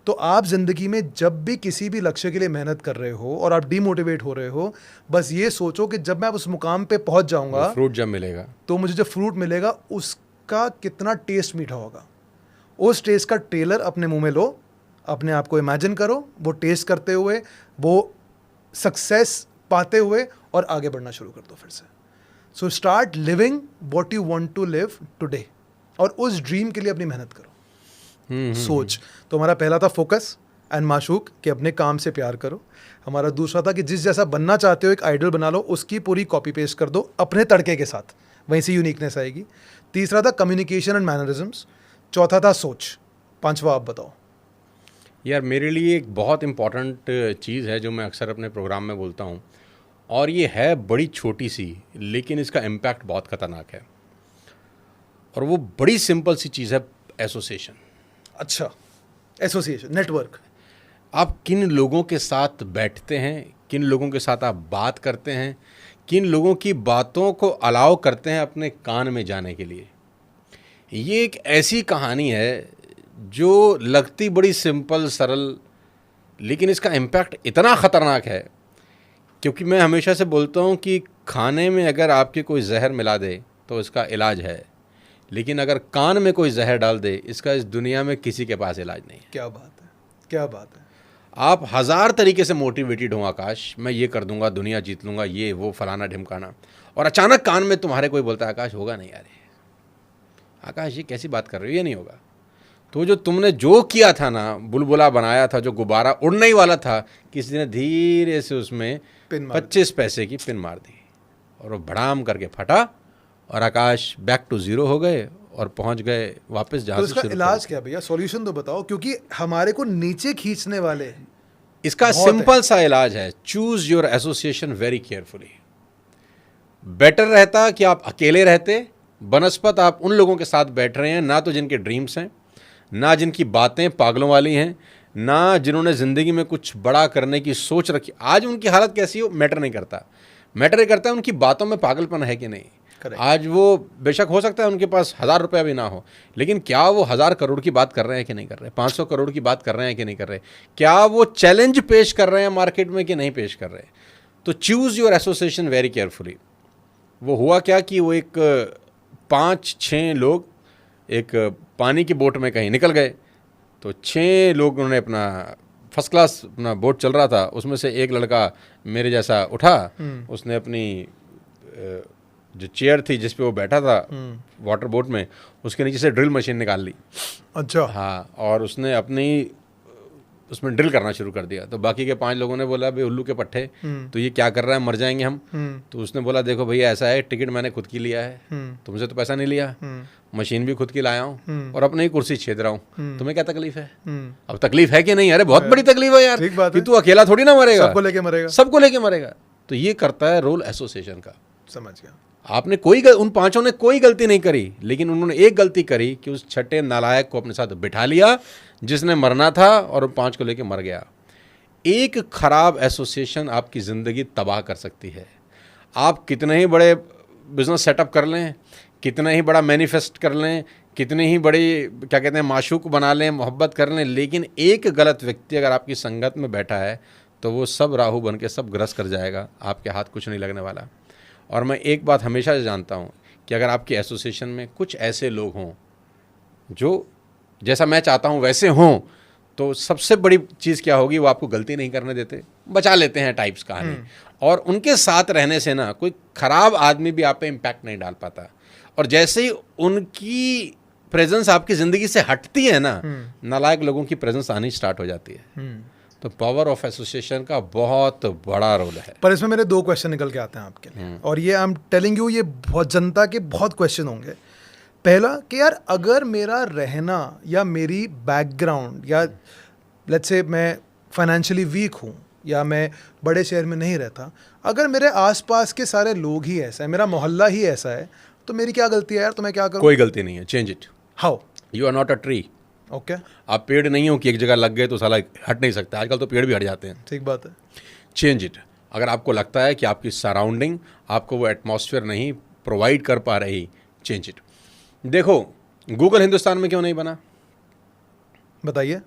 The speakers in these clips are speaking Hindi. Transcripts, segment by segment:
तो आप ज़िंदगी में जब भी किसी भी लक्ष्य के लिए मेहनत कर रहे हो और आप डीमोटिवेट हो रहे हो, बस ये सोचो कि जब मैं उस मुकाम पे पहुंच जाऊंगा, फ्रूट जब मिलेगा, तो मुझे जो फ्रूट मिलेगा उसका कितना टेस्ट मीठा होगा। उस टेस्ट का ट्रेलर अपने मुंह में लो, अपने आप को इमेजिन करो वो टेस्ट करते हुए, वो सक्सेस पाते हुए, और आगे बढ़ना शुरू कर दो फिर से। So start living what you want to live today, और उस ड्रीम के लिए अपनी मेहनत करो। सोच। तो हमारा पहला था फोकस एंड माशूक, कि अपने काम से प्यार करो। हमारा दूसरा था कि जिस जैसा बनना चाहते हो एक आइडल बना लो, उसकी पूरी कॉपी पेस्ट कर दो अपने तड़के के साथ, वहीं से यूनिकनेस आएगी। तीसरा था कम्युनिकेशन एंड मैनरिज्म्स। चौथा था सोच। पांचवा आप बताओ। यार मेरे लिए एक बहुत इम्पॉर्टेंट चीज़ है जो मैं अक्सर अपने प्रोग्राम में बोलता हूँ, और ये है बड़ी छोटी सी, लेकिन इसका इम्पैक्ट बहुत ख़तरनाक है। और वो बड़ी सिंपल सी चीज़ है, एसोसिएशन। अच्छा, एसोसिएशन, नेटवर्क। आप किन लोगों के साथ बैठते हैं, किन लोगों के साथ आप बात करते हैं, किन लोगों की बातों को अलाउ करते हैं अपने कान में जाने के लिए। ये एक ऐसी कहानी है जो लगती बड़ी सिंपल सरल, लेकिन इसका इम्पैक्ट इतना ख़तरनाक है। क्योंकि मैं हमेशा से बोलता हूँ कि खाने में अगर आपके कोई जहर मिला दे तो इसका इलाज है, लेकिन अगर कान में कोई जहर डाल दे, इसका इस दुनिया में किसी के पास इलाज नहीं है। क्या बात है, क्या बात है। आप हज़ार तरीके से मोटिवेटेड हो, आकाश मैं ये कर दूंगा, दुनिया जीत लूंगा, ये वो फलाना ढिमकाना, और अचानक कान में तुम्हारे कोई बोलता है आकाश होगा नहीं यार, आकाश ये कैसी बात कर रहे हो, ये नहीं होगा। तो जो तुमने जो किया था ना, बुलबुला बनाया था, जो गुब्बारा उड़ने ही वाला था, किसी ने धीरे से उसमें 25 पैसे की पिन मार दी और वो भड़ाम करके फटा, और आकाश बैक टू जीरो हो गए और पहुंच गए वापस जहाँ तो से इसका शुरू इलाज क्या भैया, सॉल्यूशन तो बताओ, क्योंकि हमारे को नीचे खींचने वाले। इसका सिंपल सा इलाज है, choose your association very carefully. Better रहता कि आप अकेले रहते, बनस्पत आप उन लोगों के साथ बैठ रहे हैं ना तो जिनके ड्रीम्स हैं, ना जिनकी बातें पागलों वाली हैं, ना जिन्होंने ज़िंदगी में कुछ बड़ा करने की सोच रखी। आज उनकी हालत कैसी हो मैटर नहीं करता, मैटर ये करता है उनकी बातों में पागलपन है कि नहीं। Correct. आज वो बेशक हो सकता है उनके पास 1000 रुपया भी ना हो, लेकिन क्या वो 1000 करोड़ की बात कर रहे हैं कि नहीं कर रहे, 500 करोड़ की बात कर रहे हैं कि नहीं कर रहे, क्या वो चैलेंज पेश कर रहे हैं मार्केट में कि नहीं पेश कर रहे। तो choose your association very carefully. वो हुआ क्या कि वो एक 5-6 लोग एक पानी की बोट में कहीं निकल गए, तो 6 लोग उन्होंने अपना फर्स्ट क्लास अपना बोट चल रहा था, उसमें से एक लड़का मेरे जैसा उठा, उसने अपनी जो चेयर थी जिस पे वो बैठा था वाटर बोट में, उसके नीचे से ड्रिल मशीन निकाल ली। अच्छा। हाँ, और उसने अपनी उसमें ड्रिल करना शुरू कर दिया। तो बाकी के 5 लोगों ने बोला भाई उल्लू के पट्टे, तो ये क्या कर रहा है, मर जाएंगे हम। तो उसने बोला देखो भैया ऐसा है, टिकट मैंने खुद की लिया है, तुमसे तो पैसा नहीं लिया, मशीन भी खुद की लाया हूँ और अपनी ही कुर्सी छेद रहा हूँ, तुम्हें क्या तकलीफ है। अब तकलीफ है कि नहीं, अरे बहुत बड़ी तकलीफ है यार, कि तू अकेला थोड़ी ना मरेगा, सबको लेके मरेगा, सबको लेके मरेगा। तो ये करता है रोल एसोसिएशन का। समझ गया। आपने उन 5 ने कोई गलती नहीं करी, लेकिन उन्होंने एक गलती करी कि उस छठे नालायक को अपने साथ बिठा लिया जिसने मरना था, और उन 5 को लेके मर गया। एक खराब एसोसिएशन आपकी ज़िंदगी तबाह कर सकती है। आप कितने ही बड़े बिजनेस सेटअप कर लें, कितना ही बड़ा मैनिफेस्ट कर लें, कितनी ही बड़ी क्या कहते हैं माशूक बना लें, मोहब्बत कर लें, लेकिन एक गलत व्यक्ति अगर आपकी संगत में बैठा है तो वो सब राहु बन के सब ग्रस कर जाएगा, आपके हाथ कुछ नहीं लगने वाला। और मैं एक बात हमेशा से जानता हूँ कि अगर आपके एसोसिएशन में कुछ ऐसे लोग हों जो जैसा मैं चाहता हूँ वैसे हों, तो सबसे बड़ी चीज़ क्या होगी, वो आपको गलती नहीं करने देते, बचा लेते हैं टाइप्स कहानी। और उनके साथ रहने से ना कोई ख़राब आदमी भी आप पे इम्पैक्ट नहीं डाल पाता। और जैसे ही उनकी प्रेजेंस आपकी ज़िंदगी से हटती है ना, नालायक लोगों की प्रेजेंस आनी स्टार्ट हो जाती है। तो पावर ऑफ एसोसिएशन का बहुत बड़ा रोल है। पर इसमें मेरे 2 क्वेश्चन निकल के आते हैं आपके लिए, और ये आई एम टेलिंग यू, ये बहुत जनता के बहुत क्वेश्चन होंगे। पहला कि यार अगर मेरा रहना या मेरी बैकग्राउंड, या लेट्स से मैं फाइनेंशियली वीक हूँ या मैं बड़े शहर में नहीं रहता, अगर मेरे आसपास के सारे लोग ही ऐसा है, मेरा मोहल्ला ही ऐसा है, तो मेरी क्या गलती है यार, तो मैं क्या करूँ? कोई गलती नहीं है, change it. How? You are not a tree. Okay. आप पेड़ नहीं हो कि एक जगह लग गए तो साला हट नहीं सकता, आजकल तो पेड़ भी हट जाते हैं। ठीक बात है। Change it. अगर आपको लगता है कि आपकी सराउंडिंग आपको वो एटमॉस्फेयर नहीं प्रोवाइड कर पा रही, चेंज इट। देखो गूगल हिंदुस्तान में क्यों नहीं बना? बताइए।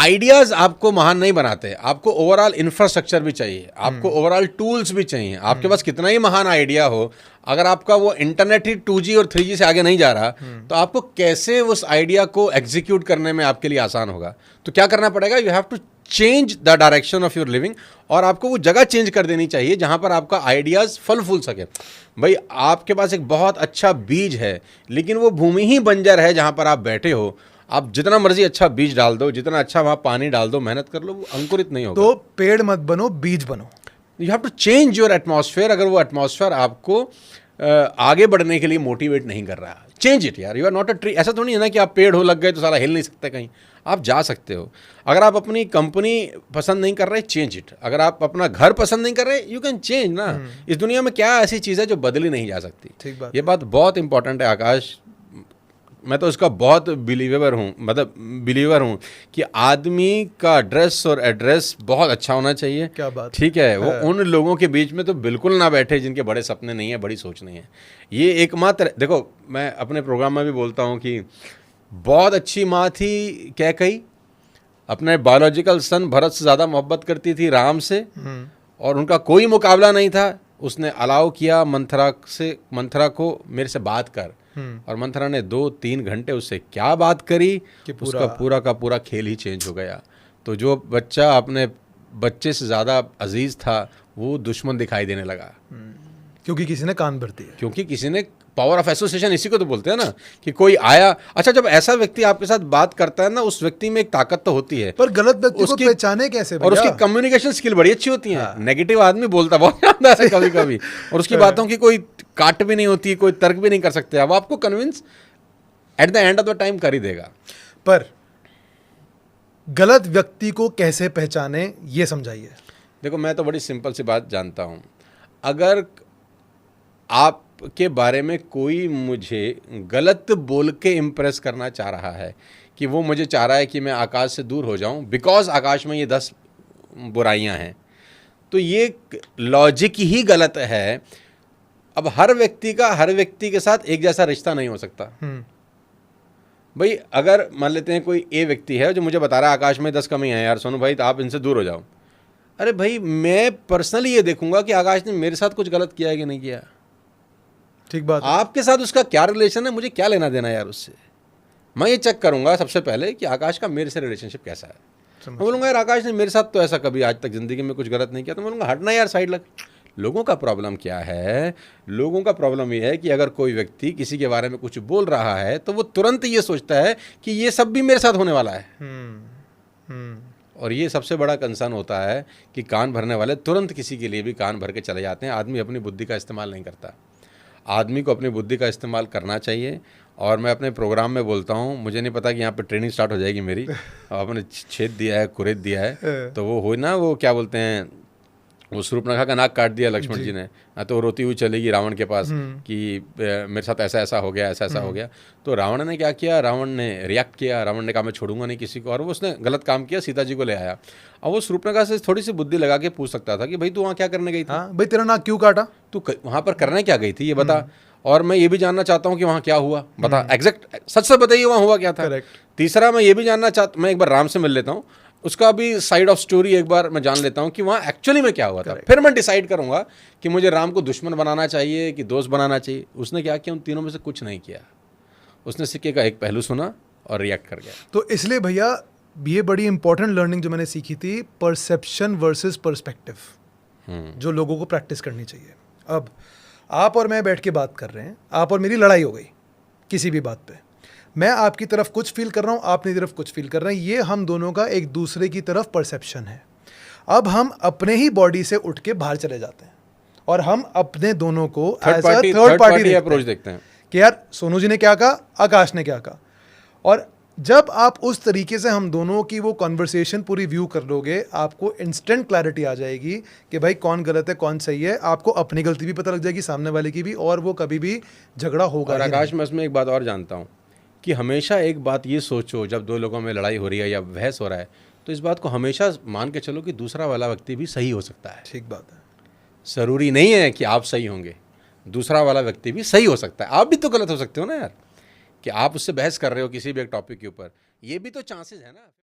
आइडियाज आपको महान नहीं बनाते, आपको ओवरऑल इंफ्रास्ट्रक्चर भी चाहिए, आपको ओवरऑल टूल्स भी चाहिए। आपके पास कितना ही महान आइडिया हो, अगर आपका वो इंटरनेट ही 2G और 3G से आगे नहीं जा रहा, तो आपको कैसे उस आइडिया को एग्जीक्यूट करने में आपके लिए आसान होगा। तो क्या करना पड़ेगा, you have to change the direction of your living, और आपको वो जगह चेंज कर देनी चाहिए जहां पर आपका आइडियाज फल फूल सके। भाई आपके पास एक बहुत अच्छा बीज है, लेकिन वो भूमि ही बंजर है जहां पर आप बैठे हो। आप जितना मर्जी अच्छा बीज डाल दो, जितना अच्छा वहां पानी डाल दो, मेहनत कर लो, वो अंकुरित नहीं होगा। तो पेड़ मत बनो, बीज बनो। You have to change your atmosphere. अगर वो एटमॉस्फेयर आपको आगे बढ़ने के लिए मोटिवेट नहीं कर रहा, चेंज इट यार। You are not a tree. ऐसा तो नहीं है ना कि आप पेड़ हो, लग गए तो सारा हिल नहीं सकते कहीं, आप जा सकते हो। अगर आप अपनी कंपनी पसंद नहीं कर रहे, चेंज इट। अगर आप अपना घर पसंद नहीं कर रहे, यू कैन चेंज ना। इस दुनिया में क्या ऐसी चीज़ है जो बदली नहीं जा सकती। ठीक बात। ये बात बहुत इंपॉर्टेंट है आकाश। मैं तो इसका बहुत बिलीवर हूँ कि आदमी का ड्रेस और एड्रेस बहुत अच्छा होना चाहिए। क्या बात। ठीक है, वो उन लोगों के बीच में तो बिल्कुल ना बैठे जिनके बड़े सपने नहीं है, बड़ी सोच नहीं है। ये एकमात्र, देखो मैं अपने प्रोग्राम में भी बोलता हूँ कि बहुत अच्छी माँ थी कैकई, अपने बायोलॉजिकल सन भरत से ज़्यादा मोहब्बत करती थी राम से, और उनका कोई मुकाबला नहीं था। उसने अलाउ किया मंथरा को मेरे से बात कर, और मंथरा ने 2-3 घंटे उससे क्या बात करी कि उसका पूरा का पूरा खेल ही चेंज हो गया। तो जो बच्चा अपने बच्चे से ज़्यादा अजीज था, वो दुश्मन दिखाई देने लगा, क्योंकि किसी ने कान भर दिया, क्योंकि किसी ने, पावर ऑफ एसोसिएशन इसी को तो बोलते हैं ना, कि कोई आया। अच्छा, जब ऐसा व्यक्ति आपके साथ बात करता है ना, उस व्यक्ति में एक ताकत तो होती है, पर गलत व्यक्ति को पहचाने कैसे भैया? और उसकी कम्युनिकेशन स्किल बड़ी अच्छी होती है। नेगेटिव आदमी बोलता बहुत ज्यादा है कभी कभी, और उसकी बातों की कोई काट भी नहीं होती, कोई तर्क भी नहीं कर सकते। अब आपको convince at the end of the time कर ही देगा। पर गलत व्यक्ति को कैसे पहचाने, ये समझाइए। देखो, मैं तो बड़ी सिंपल सी बात जानता हूं। अगर आपके बारे में कोई मुझे गलत बोल के इम्प्रेस करना चाह रहा है, कि वो मुझे चाह रहा है कि मैं आकाश से दूर हो जाऊं बिकॉज आकाश में ये 10 बुराइयां हैं, तो ये लॉजिक ही गलत है। अब हर व्यक्ति के साथ एक जैसा रिश्ता नहीं हो सकता। भाई अगर मान लेते हैं कोई ए व्यक्ति है जो मुझे बता रहा है आकाश में 10 कमी है यार सोनू भाई, तो आप इनसे दूर हो जाओ। अरे भाई, मैं पर्सनली ये देखूंगा कि आकाश ने मेरे साथ कुछ गलत किया है कि नहीं किया। ठीक बात। आपके साथ उसका क्या रिलेशन है, मुझे क्या लेना देना यार उससे। मैं ये चेक करूंगा सबसे पहले कि आकाश का मेरे से रिलेशनशिप कैसा है। मैं बोलूंगा यार आकाश ने मेरे साथ तो ऐसा कभी आज तक जिंदगी में कुछ गलत नहीं किया, तो मैं बोलूंगा हटना यार, साइड लग। लोगों का प्रॉब्लम क्या है? लोगों का प्रॉब्लम ये है कि अगर कोई व्यक्ति किसी के बारे में कुछ बोल रहा है, तो वो तुरंत ये सोचता है कि ये सब भी मेरे साथ होने वाला है। और ये सबसे बड़ा कंसर्न होता है कि कान भरने वाले तुरंत किसी के लिए भी कान भर के चले जाते हैं। आदमी अपनी बुद्धि का इस्तेमाल नहीं करता। आदमी को अपनी बुद्धि का इस्तेमाल करना चाहिए। और मैं अपने प्रोग्राम में बोलता हूँ, मुझे नहीं पता कि यहाँ पे ट्रेनिंग स्टार्ट हो जाएगी मेरी। आपने छेद दिया है, कुरेद दिया है, तो वो हो ना, वो क्या बोलते हैं, वो शूर्पणखा का नाक काट दिया लक्ष्मण जी ने, तो वो रोती हुई चलेगी रावण के पास कि मेरे साथ ऐसा ऐसा हो गया, ऐसा ऐसा हो गया। तो रावण ने क्या किया, रावण ने रिएक्ट किया। रावण ने कहा मैं छोड़ूंगा नहीं किसी को, और वो उसने गलत काम किया, सीता जी को ले आया। और वो शूर्पणखा से थोड़ी सी बुद्धि लगा के पूछ सकता था कि भाई तू वहाँ क्या करने गई थी? भाई तेरा नाक क्यों काटा? तू वहाँ पर करने क्या गई थी, ये बता। और मैं ये भी जानना चाहता हूँ कि वहाँ क्या हुआ, बता, एग्जैक्ट सच से बताइए वहाँ हुआ क्या था। तीसरा, मैं ये भी जानना चाहता, मैं एक बार राम से मिल लेता हूँ, उसका भी साइड ऑफ स्टोरी एक बार मैं जान लेता हूँ कि वहाँ एक्चुअली में क्या हुआ था। फिर मैं डिसाइड करूँगा कि मुझे राम को दुश्मन बनाना चाहिए कि दोस्त बनाना चाहिए। उसने क्या किया, उन तीनों में से कुछ नहीं किया। उसने सिक्के का एक पहलू सुना और रिएक्ट कर गया। तो इसलिए भैया ये बड़ी इंपॉर्टेंट लर्निंग जो मैंने सीखी थी, परसेप्शन वर्सेस पर्सपेक्टिव, जो लोगों को प्रैक्टिस करनी चाहिए। अब आप और मैं बैठ के बात कर रहे हैं, आप और मेरी लड़ाई हो गई किसी भी बात पे, मैं आपकी तरफ कुछ फील कर रहा हूँ, आप मेरी तरफ कुछ फील कर रहे हैं, ये हम दोनों का एक दूसरे की तरफ परसेप्शन है। अब हम अपने ही बॉडी से उठ के बाहर चले जाते हैं और हम अपने दोनों को as a third party approach देखते हैं कि यार सोनू जी ने क्या कहा, आकाश ने क्या कहा। और जब आप उस तरीके से हम दोनों की वो कॉन्वर्सेशन पूरी व्यू कर लोगे, आपको इंस्टेंट क्लैरिटी आ जाएगी कि भाई कौन गलत है कौन सही है। आपको अपनी गलती भी पता लग जाएगी, सामने वाले की भी, और वो कभी भी झगड़ा होगा। और आकाश, मैं इसमें एक बात और जानता हूँ कि हमेशा एक बात ये सोचो, जब दो लोगों में लड़ाई हो रही है या बहस हो रहा है, तो इस बात को हमेशा मान के चलो कि दूसरा वाला व्यक्ति भी सही हो सकता है। ठीक बात है। ज़रूरी नहीं है कि आप सही होंगे, दूसरा वाला व्यक्ति भी सही हो सकता है। आप भी तो गलत हो सकते हो ना यार, कि आप उससे बहस कर रहे हो किसी भी एक टॉपिक के ऊपर, ये भी तो चांसेस है ना।